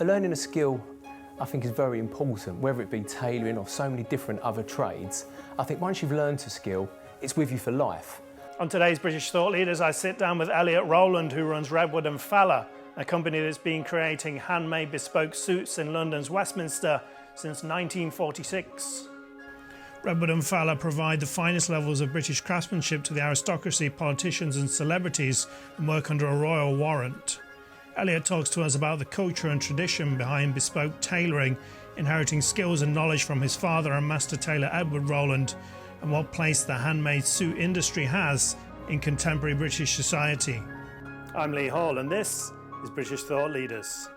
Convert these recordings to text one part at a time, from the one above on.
learning a skill I think is very important, whether it be tailoring or so many different other trades. I think once you've learned a skill, it's with you for life. On today's British Thought Leaders, I sit down with Elliott Rowland, who runs Redwood and Feller, a company that's been creating handmade bespoke suits in London's Westminster since 1946. Redwood and Feller provide the finest levels of British craftsmanship to the aristocracy, politicians and celebrities, and work under a Royal Warrant. Elliott talks to us about the culture and tradition behind bespoke tailoring, inheriting skills and knowledge from his father and master tailor Elliott Rowland, and what place the handmade suit industry has in contemporary British society. I'm Lee Hall, and this is British Thought Leaders.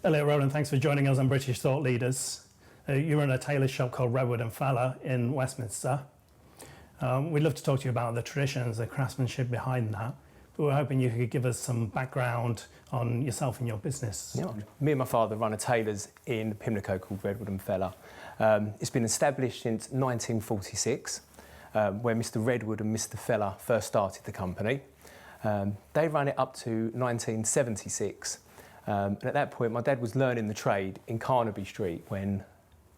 Elliott Rowland, thanks for joining us on British Thought Leaders. You run a tailor shop called Redwood and Feller in Westminster. We'd love to talk to you about the traditions, the craftsmanship behind that. But we're hoping you could give us some background on yourself and your business. Yeah. Me and my father run a tailors in Pimlico called Redwood and Feller. It's been established since 1946, where Mr. Redwood and Mr. Feller first started the company. They ran it up to 1976. And at that point, my dad was learning the trade in Carnaby Street when,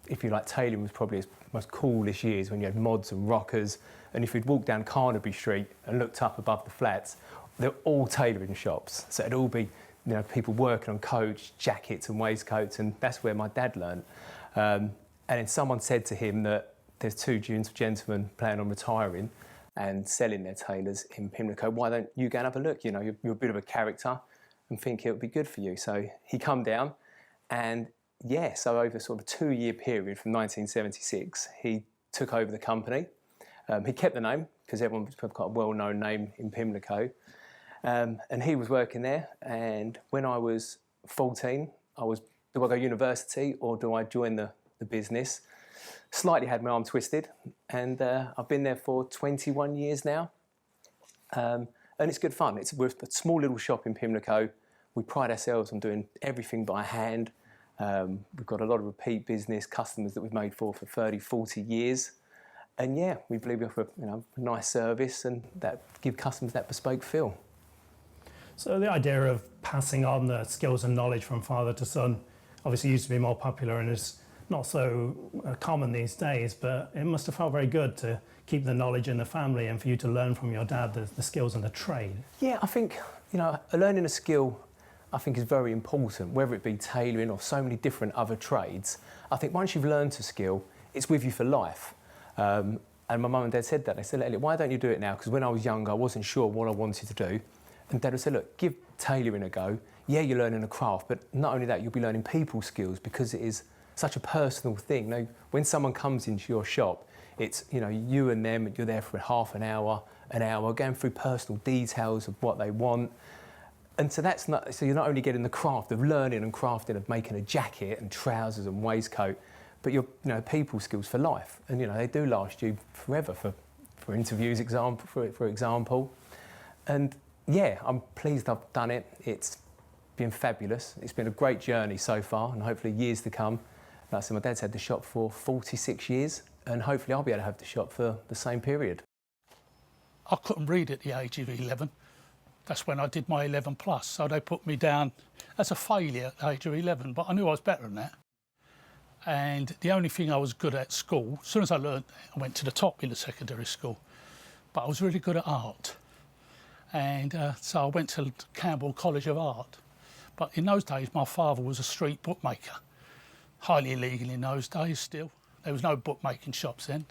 if you like, tailoring was probably its most coolest years, when you had mods and rockers. And if you'd walk down Carnaby Street and looked up above the flats, they're all tailoring shops. So it'd all be, people working on coats, jackets and waistcoats, and that's where my dad learned. And then someone said to him that there's two gentlemen planning on retiring and selling their tailors in Pimlico. Why don't you go and have a look? You're a bit of a character and think it would be good for you. So he come down, and so over sort of a 2-year period from 1976, he took over the company. He kept the name because everyone's got a well-known name in Pimlico. And he was working there, and when I was 14, do I go university or do I join the business? Slightly had my arm twisted, and I've been there for 21 years now. And it's good fun. We're a small little shop in Pimlico. We pride ourselves on doing everything by hand. We've got a lot of repeat business, customers that we've made for 30, 40 years. And we believe we offer a nice service and that give customers that bespoke feel. So the idea of passing on the skills and knowledge from father to son obviously used to be more popular and is not so common these days, but it must have felt very good to keep the knowledge in the family and for you to learn from your dad the skills and the trade. Yeah, I think, learning a skill I think is very important, whether it be tailoring or so many different other trades. I think once you've learned a skill, it's with you for life. And my mum and dad said that. They said, Elliott, why don't you do it now? Because when I was younger, I wasn't sure what I wanted to do. And Dad would say, look, give tailoring a go. Yeah, you're learning a craft, but not only that, you'll be learning people skills because it is such a personal thing. When someone comes into your shop, it's, you and them, you're there for half an hour, going through personal details of what they want. And so so you're not only getting the craft of learning and crafting of making a jacket and trousers and waistcoat, but you're, people skills for life. And, they do last you forever for interviews, for example. And I'm pleased I've done it. It's been fabulous. It's been a great journey so far, and hopefully years to come. Like I said, my dad's had the shop for 46 years, and hopefully I'll be able to have the shop for the same period. I couldn't read at the age of 11. That's when I did my 11 plus, so they put me down as a failure at the age of 11, but I knew I was better than that. And the only thing I was good at school, as soon as I learned, I went to the top in the secondary school, but I was really good at art. And so I went to Campbell College of Art. But in those days, my father was a street bookmaker. Highly illegal in those days still. There was no bookmaking shops then.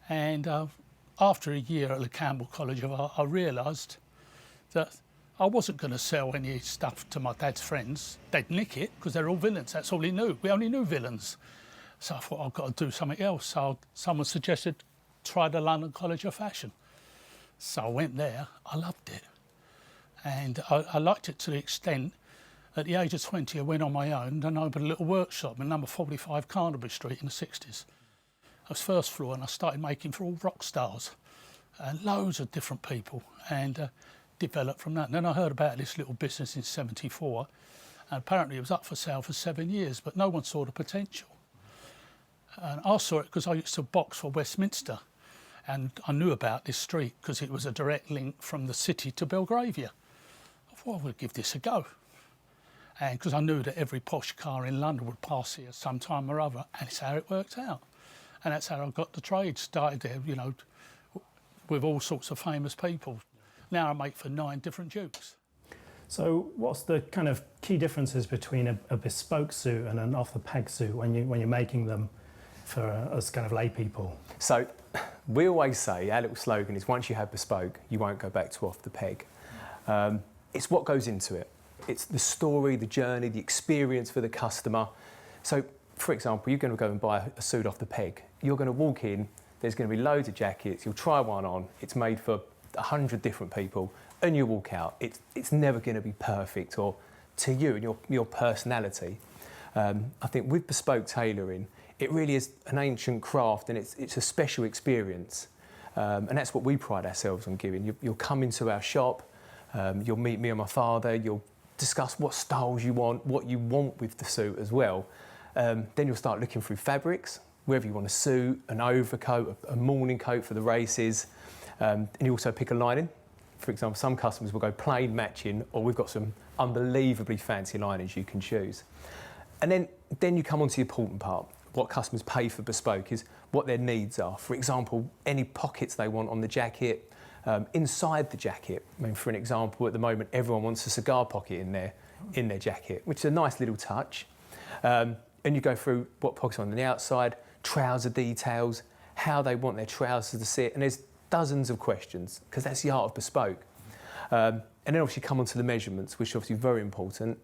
And after a year at the Campbell College of Art, I realised that I wasn't going to sell any stuff to my dad's friends. They'd nick it, because they're all villains. That's all he knew. We only knew villains. So I thought, I've got to do something else. So someone suggested, try the London College of Fashion. So I went there, I loved it. And I liked it to the extent, at the age of 20, I went on my own and opened a little workshop in number 45 Carnaby Street in the 60s. I was first floor and I started making for all rock stars and loads of different people and developed from that. And then I heard about this little business in 74 and apparently it was up for sale for 7 years, but no one saw the potential. And I saw it because I used to box for Westminster. And I knew about this street because it was a direct link from the city to Belgravia. I thought I would give this a go. And because I knew that every posh car in London would pass here sometime or other, and it's how it worked out. And that's how I got the trade started there, you know, with all sorts of famous people. Now I make for 9 different dukes. So what's the kind of key differences between a bespoke suit and an off-the-peg suit when you're making them for us kind of lay people? So we always say, our little slogan is, once you have bespoke, you won't go back to off the peg. It's what goes into it. It's the story, the journey, the experience for the customer. So, for example, you're going to go and buy a suit off the peg. You're going to walk in, there's going to be loads of jackets, you'll try one on, it's made for 100 different people, and you walk out. It's never going to be perfect or to you and your personality. I think with bespoke tailoring, it really is an ancient craft, and it's a special experience. And that's what we pride ourselves on giving. You'll come into our shop, you'll meet me and my father, you'll discuss what styles you want, what you want with the suit as well. Then you'll start looking through fabrics, whether you want a suit, an overcoat, a morning coat for the races, and you also pick a lining. For example, some customers will go plain matching, or we've got some unbelievably fancy linings you can choose. And then you come on to the important part. What customers pay for bespoke is what their needs are. For example, any pockets they want on the jacket, inside the jacket. I mean, for an example, at the moment, everyone wants a cigar pocket in their jacket, which is a nice little touch. And you go through what pockets on the outside, trouser details, how they want their trousers to sit, and there's dozens of questions, because that's the art of bespoke. And then obviously come on to the measurements, which are obviously very important,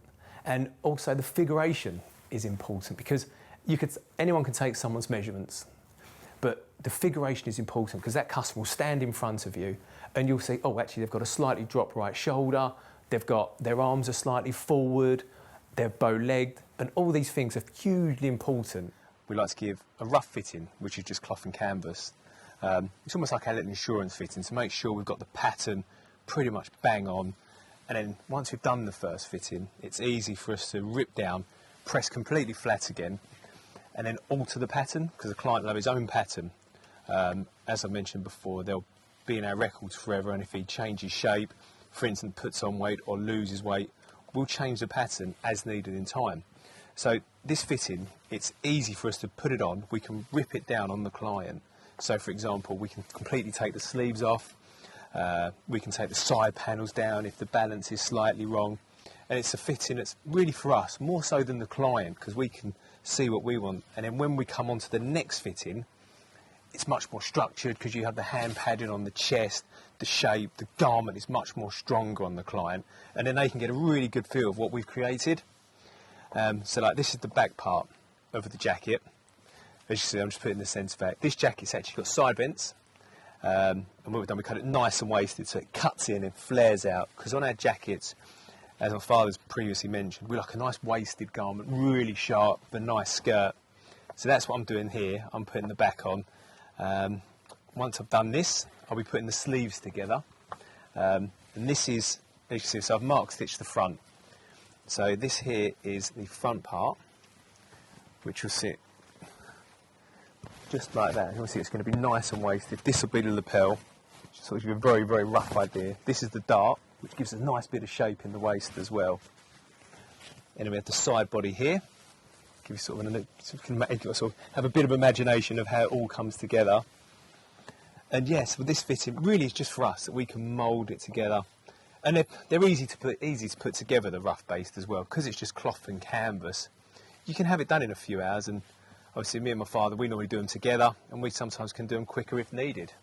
and also the figuration is important, because anyone can take someone's measurements, but the figuration is important, because that customer will stand in front of you and you'll see, oh, actually they've got a slightly dropped right shoulder, their arms are slightly forward, they're bow-legged, and all these things are hugely important. We like to give a rough fitting, which is just cloth and canvas. It's almost like our little insurance fitting to make sure we've got the pattern pretty much bang on. And then once we've done the first fitting, it's easy for us to rip down, press completely flat again, and then alter the pattern, because the client will have his own pattern. As I mentioned before, they'll be in our records forever, and if he changes shape, for instance, puts on weight or loses weight, we'll change the pattern as needed in time. So this fitting, it's easy for us to put it on. We can rip it down on the client. So for example, we can completely take the sleeves off. We can take the side panels down if the balance is slightly wrong. And it's a fitting that's really for us, more so than the client, because we can see what we want. And then when we come on to the next fitting, it's much more structured, because you have the hand padding on the chest, the shape, the garment is much more stronger on the client. And then they can get a really good feel of what we've created. So like this is the back part of the jacket. As you see, I'm just putting the centre back. This jacket's actually got side vents. And what we've done, we cut it nice and waisted so it cuts in and flares out. Because on our jackets, as my father's previously mentioned, we like a nice waisted garment, really sharp, a nice skirt. So that's what I'm doing here. I'm putting the back on. Once I've done this, I'll be putting the sleeves together. And this is, as you see, so I've mark stitched the front. So this here is the front part, which will sit just like that. You'll see it's going to be nice and waisted. This will be the lapel, so it'll give you a very, very rough idea. This is the dart, which gives us a nice bit of shape in the waist as well. And then we have the side body here. Give you sort of have a bit of imagination of how it all comes together. And yes, with this fitting, really it's just for us that we can mould it together. And they're easy to put together, the rough based as well, because it's just cloth and canvas. You can have it done in a few hours, and obviously me and my father, we normally do them together, and we sometimes can do them quicker if needed.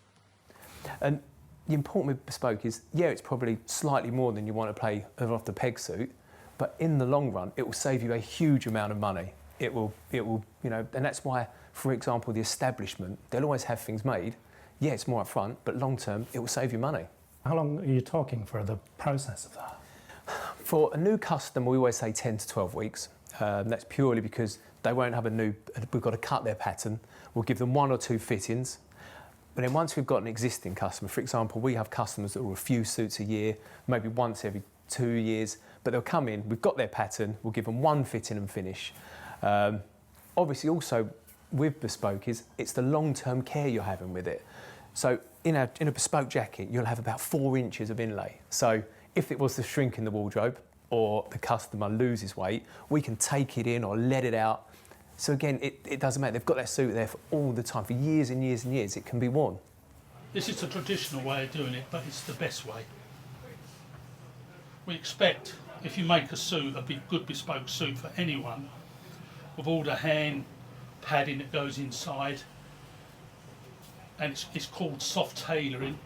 And the important with bespoke is, yeah, it's probably slightly more than you want to pay off the peg suit, but in the long run, it will save you a huge amount of money. It will, you know, and that's why, for example, the establishment, they'll always have things made. Yeah, it's more upfront, but long term, it will save you money. How long are you talking for the process of that? For a new customer, we always say 10 to 12 weeks. That's purely because they won't have we've got to cut their pattern. We'll give them 1 or 2 fittings. But then once we've got an existing customer, for example, we have customers that will a few suits a year, maybe once every 2 years, but they'll come in, we've got their pattern, we'll give them 1 fitting and finish. Obviously also with bespoke it's the long-term care you're having with it. So in a bespoke jacket, you'll have about 4 inches of inlay. So if it was to shrink in the wardrobe or the customer loses weight, we can take it in or let it out. So again, it doesn't matter. They've got that suit there for all the time, for years and years and years. It can be worn. This is the traditional way of doing it, but it's the best way. We expect, if you make a suit, a good bespoke suit for anyone, with all the hand padding that goes inside, and it's called soft tailoring,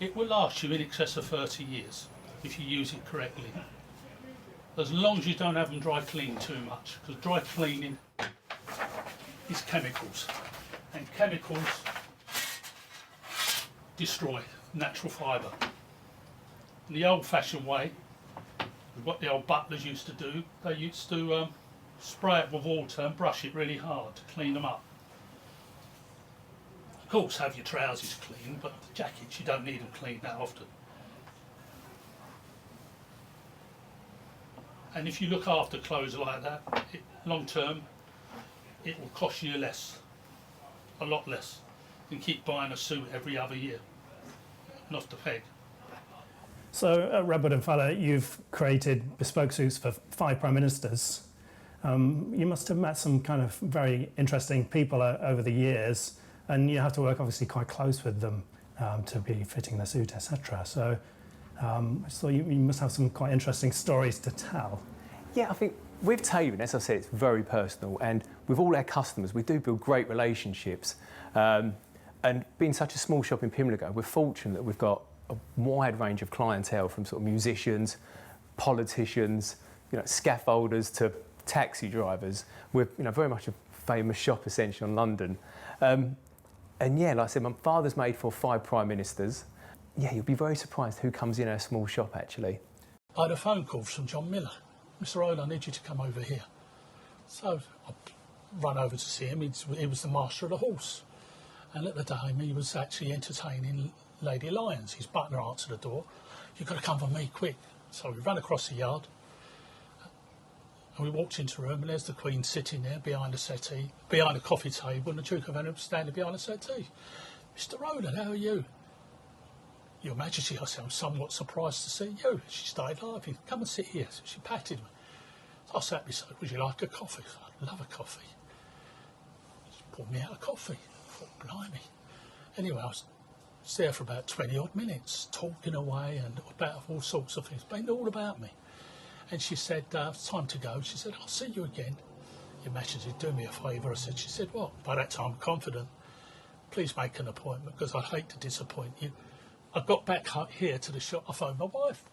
it will last you in excess of 30 years if you use it correctly. As long as you don't have them dry clean too much, because dry cleaning is chemicals, and chemicals destroy natural fibre. In the old-fashioned way, what the old butlers used to do, they used to spray it with water and brush it really hard to clean them up. Of course, have your trousers clean, but the jackets, you don't need them cleaned that often. And if you look after clothes like that, long term, it will cost you less, a lot less, than keep buying a suit every other year. Not the peg. So at Redwood and Feller, you've created bespoke suits for 5 prime ministers. You must have met some kind of very interesting people over the years, and you have to work obviously quite close with them to be fitting the suit, etc. So you must have some quite interesting stories to tell. Yeah, I think with tailoring, as I said, it's very personal, and with all our customers, we do build great relationships. And being such a small shop in Pimlico, we're fortunate that we've got a wide range of clientele, from sort of musicians, politicians, scaffolders to taxi drivers. We're very much a famous shop essentially in London. And yeah, like I said, my father's made for 5 prime ministers. Yeah, you'll be very surprised who comes in our small shop actually. I had a phone call from John Miller. Mr. Rowland, I need you to come over here. So I run over to see him. He was the master of the horse. And at the time, he was actually entertaining Lady Lyons. His butler answered the door. You've got to come for me, quick. So we ran across the yard. And we walked into the room, and there's the Queen sitting there behind the settee, behind the coffee table, and the Duke of Edinburgh standing behind the settee. Mr. Rowland, how are you? Your Majesty, I said, I'm somewhat surprised to see you. She started laughing. Come and sit here. So she patted me. So I sat beside, would you like a coffee? I'd love a coffee. She poured me out a coffee. I thought, blimey. Anyway, I was there for about 20 odd minutes, talking away and about all sorts of things, but all about me. And she said, it's time to go. She said, I'll see you again. Your Majesty, do me a favour. I said, she said, what? By that time, I'm confident. Please make an appointment, because I'd hate to disappoint you. I got back here to the shop. I phoned my wife.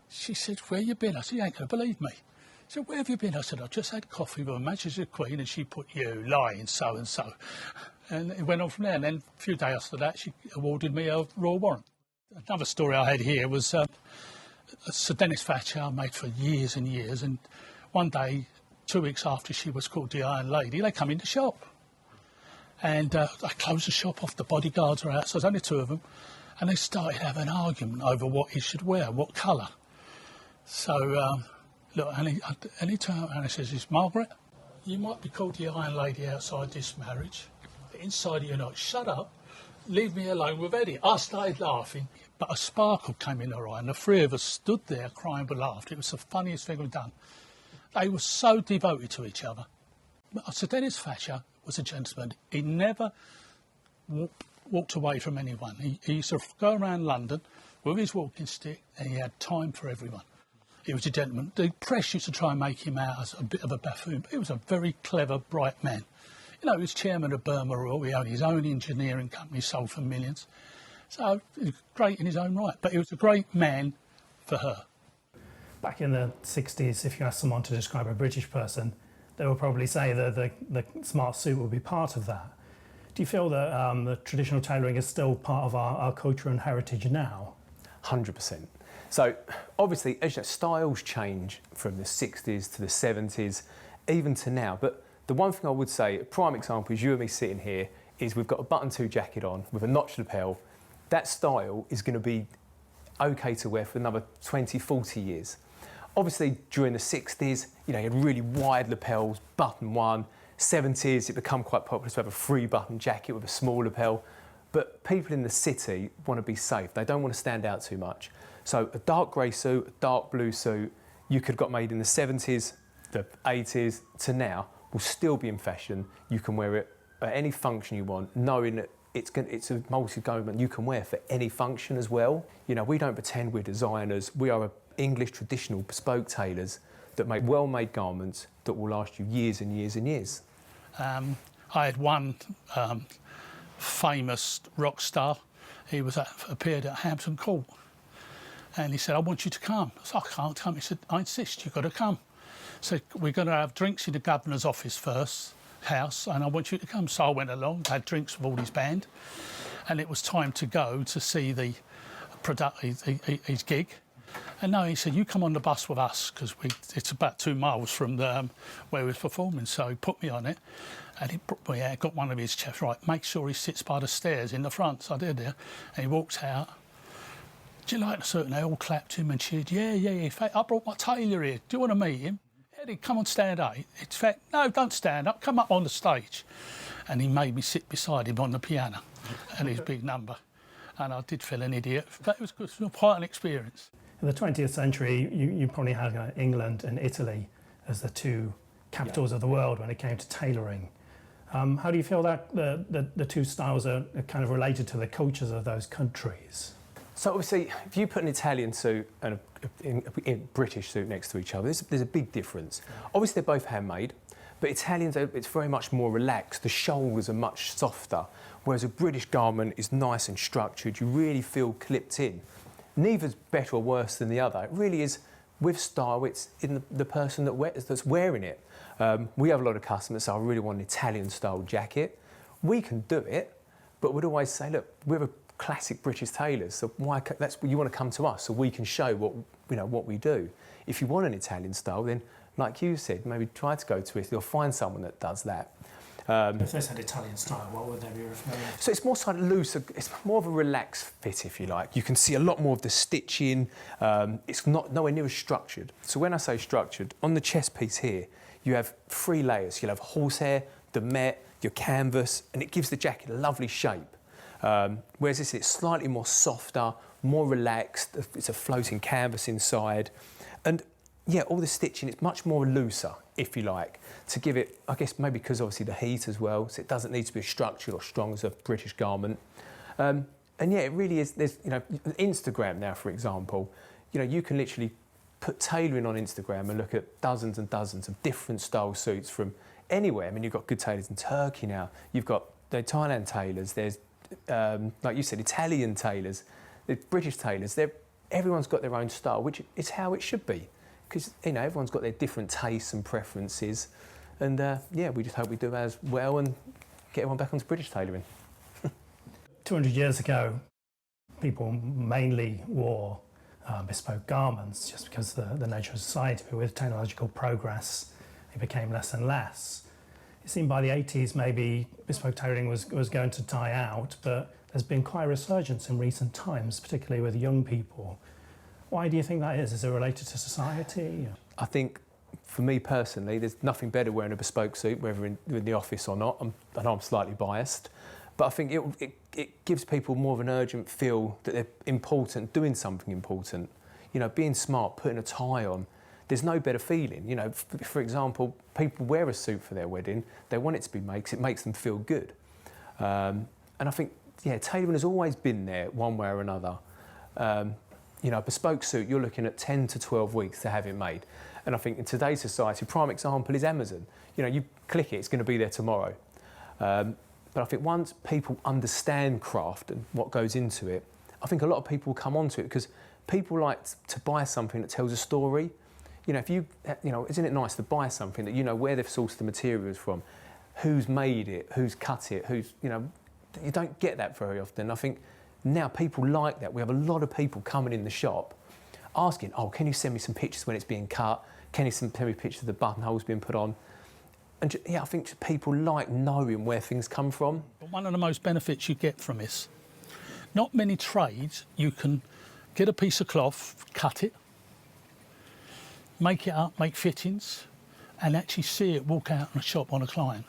She said, where you been? I said, you ain't going to believe me. She said, where have you been? I said, I just had coffee with Her Majesty the Queen, and she put you lying so and so. And it went on from there. And then a few days after that, she awarded me a Royal Warrant. Another story I had here was Sir Dennis Thatcher, I made for years and years. And one day, 2 weeks after she was called the Iron Lady, they come in the shop. And I closed the shop off. The bodyguards were out, so there's only 2 of them. And they started having an argument over what he should wear, what colour. So, look, and he turned around and he says, Margaret, you might be called the Iron Lady outside this marriage, but inside you're not. Shut up, leave me alone with Eddie. I started laughing, but a sparkle came in her eye, and the 3 of us stood there crying with laughter. It was the funniest thing we've done. They were so devoted to each other. Sir Dennis Thatcher was a gentleman. He never walked away from anyone. He used to go around London with his walking stick, and he had time for everyone. He was a gentleman. The press used to try and make him out as a bit of a buffoon, but he was a very clever, bright man. He was chairman of Burma Royal. He owned his own engineering company, sold for millions. So he was great in his own right, but he was a great man for her. Back in the 60s, if you asked someone to describe a British person, they would probably say that the smart suit would be part of that. Do you feel that the traditional tailoring is still part of our culture and heritage now? 100%. So obviously, as you know, styles change from the 60s to the 70s, even to now. But the one thing I would say, a prime example is you and me sitting here, is we've got a button-2 jacket on with a notched lapel. That style is going to be okay to wear for another 20, 40 years. Obviously, during the 60s, you had really wide lapels, button 1. 70s, it became quite popular to have a 3-button jacket with a small lapel. But people in the city want to be safe. They don't want to stand out too much. So a dark grey suit, a dark blue suit, you could have got made in the 70s, the 80s to now, will still be in fashion. You can wear it at any function you want, knowing that it's a multi-garment you can wear for any function as well. You know, we don't pretend we're designers. We are English traditional bespoke tailors that make well-made garments that will last you years and years and years. I had one famous rock star. He appeared at Hampton Court, and he said, "I want you to come." I said, "I can't come." He said, "I insist, you've got to come." So we're going to have drinks in the governor's office first, house, and I want you to come. So I went along, had drinks with all his band, and it was time to go to see the his gig. And no, he said, "You come on the bus with us," because it's about 2 miles from where we was performing. So he put me on it, and he put me out, got one of his chaps, right, make sure he sits by the stairs in the front. So I did there, and he walked out. "Do you like the suit?" And they all clapped him and cheered. Yeah. In fact, I brought my tailor here. Do you want to meet him? Eddie, come on, stand up. In fact, no, don't stand up. Come up on the stage. And he made me sit beside him on the piano and his big number. And I did feel an idiot, but it was good. It was quite an experience. In the 20th century, you probably had England and Italy as the two capitals of the world when it came to tailoring. How do you feel that the two styles are kind of related to the cultures of those countries? So obviously, if you put an Italian suit and a British suit next to each other, there's a big difference. Obviously, they're both handmade, but Italians, it's very much more relaxed. The shoulders are much softer, whereas a British garment is nice and structured. You really feel clipped in. Neither's better or worse than the other. It really is, with style, it's in the person that's wearing it. We have a lot of customers say, "I really want an Italian-style jacket." We can do it, but we'd always say, "Look, we're a classic British tailors, so you want to come to us so we can show what we do. If you want an Italian style, then like you said, maybe try to go to Italy or find someone that does that." If they said Italian style, what would they be referring to? So it's more slightly looser, it's more of a relaxed fit, if you like. You can see a lot more of the stitching. It's nowhere near as structured. So when I say structured, on the chest piece here, you have 3 layers. You'll have horsehair, the met, your canvas, and it gives the jacket a lovely shape. Whereas this, it's slightly more softer, more relaxed. It's a floating canvas inside. And yeah, all the stitching, it's much more looser, if you like, to give it, I guess maybe because obviously the heat as well, so it doesn't need to be as structured or strong as a British garment. And yeah, it really is, there's, Instagram now, for example, you can literally put tailoring on Instagram and look at dozens and dozens of different style suits from anywhere. I mean, you've got good tailors in Turkey now, you've got the Thailand tailors, there's, like you said, Italian tailors, the British tailors, everyone's got their own style, which is how it should be. Because everyone's got their different tastes and preferences, and yeah, we just hope we do as well and get everyone back onto British tailoring. 200 years ago, people mainly wore bespoke garments just because the nature of society, but with technological progress, it became less and less. It seemed by the 80s maybe bespoke tailoring was going to die out, but there's been quite a resurgence in recent times, particularly with young people. Why do you think that is? Is it related to society? I think, for me personally, there's nothing better wearing a bespoke suit, whether in the office or not. I know I'm slightly biased, but I think it gives people more of an urgent feel that they're important, doing something important. Being smart, putting a tie on. There's no better feeling. For example, people wear a suit for their wedding. They want it to be made because it makes them feel good. And I think, yeah, tailoring has always been there one way or another. A bespoke suit, you're looking at 10 to 12 weeks to have it made. And I think in today's society, prime example is Amazon. You click it, it's going to be there tomorrow. But I think once people understand craft and what goes into it, I think a lot of people will come onto it because people like to buy something that tells a story. Isn't it nice to buy something that you know where they've sourced the materials from, who's made it, who's cut it, you don't get that very often. I think now people like that. We have a lot of people coming in the shop asking, "Oh, can you send me some pictures when it's being cut? Can you send me pictures of the buttonholes being put on?" And yeah, I think people like knowing where things come from. But one of the most benefits you get from this, not many trades, you can get a piece of cloth, cut it, make it up, make fittings, and actually see it walk out in a shop on a client.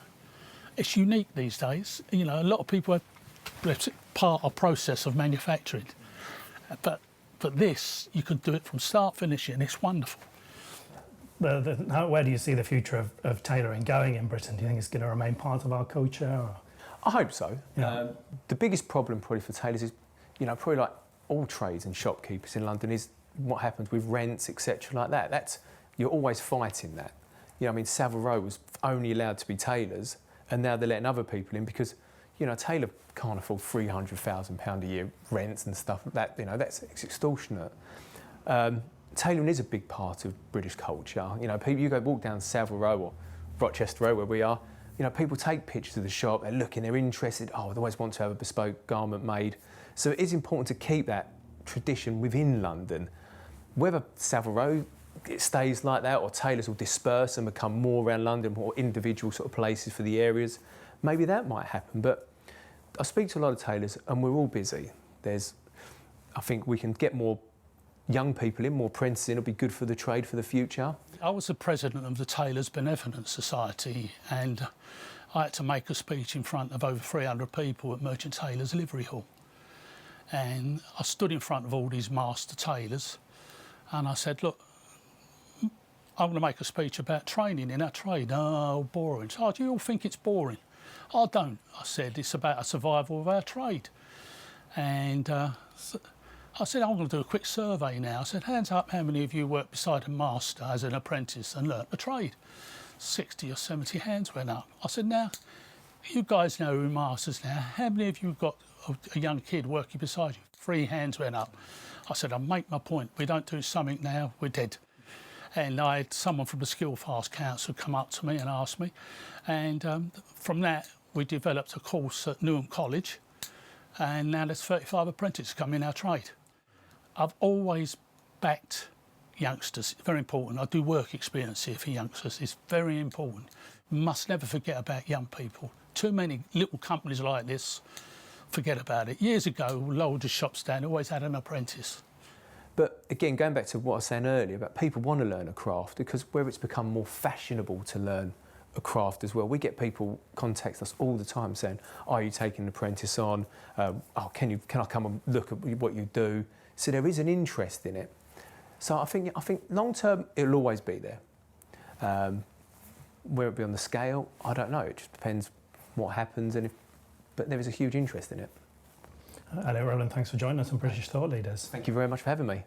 It's unique these days. A lot of people have it's part of process of manufacturing. But this, you could do it from start to finish, and it's wonderful. Where do you see the future of tailoring going in Britain? Do you think it's going to remain part of our culture? Or? I hope so. Yeah. The biggest problem probably for tailors is, probably like all trades and shopkeepers in London, is what happens with rents, etc. like that. You're always fighting that. Savile Row was only allowed to be tailors, and now they're letting other people in because, a tailor can't afford £300,000 a year rents and stuff like that. It's extortionate. Tailoring is a big part of British culture. People, you go walk down Savile Row or Rochester Row where we are, people take pictures of the shop, they're looking, they're interested, they always want to have a bespoke garment made. So it is important to keep that tradition within London. Whether Savile Row it stays like that or tailors will disperse and become more around London, more individual sort of places for the areas, maybe that might happen. But I speak to a lot of tailors and we're all busy. I think we can get more young people in, more apprentices in, it'll be good for the trade for the future. I was the president of the Tailors Benevolent Society, and I had to make a speech in front of over 300 people at Merchant Taylors Livery Hall. And I stood in front of all these master tailors and I said, look, I'm going to make a speech about training in our trade. Oh, boring. So, do you all think it's boring? I don't. I said, it's about a survival of our trade. And I said, I'm going to do a quick survey now. I said, hands up, how many of you work beside a master as an apprentice and learnt the trade? 60 or 70 hands went up. I said, now, you guys know who masters now. How many of you have got a young kid working beside you? 3 hands went up. I said, I'll make my point. We don't do something now, we're dead. And I had someone from the Skill Fast Council come up to me and ask me. And from that, we developed a course at Newham College. And now there's 35 apprentices come in our trade. I've always backed youngsters, very important. I do work experience here for youngsters, it's very important. You must never forget about young people. Too many little companies like this, forget about it. Years ago, Lowell's shops down always had an apprentice. But again, going back to what I was saying earlier about people want to learn a craft, because where it's become more fashionable to learn a craft as well, we get people contact us all the time saying, are you taking an apprentice on? Can I come and look at what you do? So there is an interest in it. So I think long term it'll always be there. Where it'll be on the scale, I don't know. It just depends what happens, but there is a huge interest in it. Elliott Rowland, thanks for joining us on British Thought Leaders. Thank you very much for having me.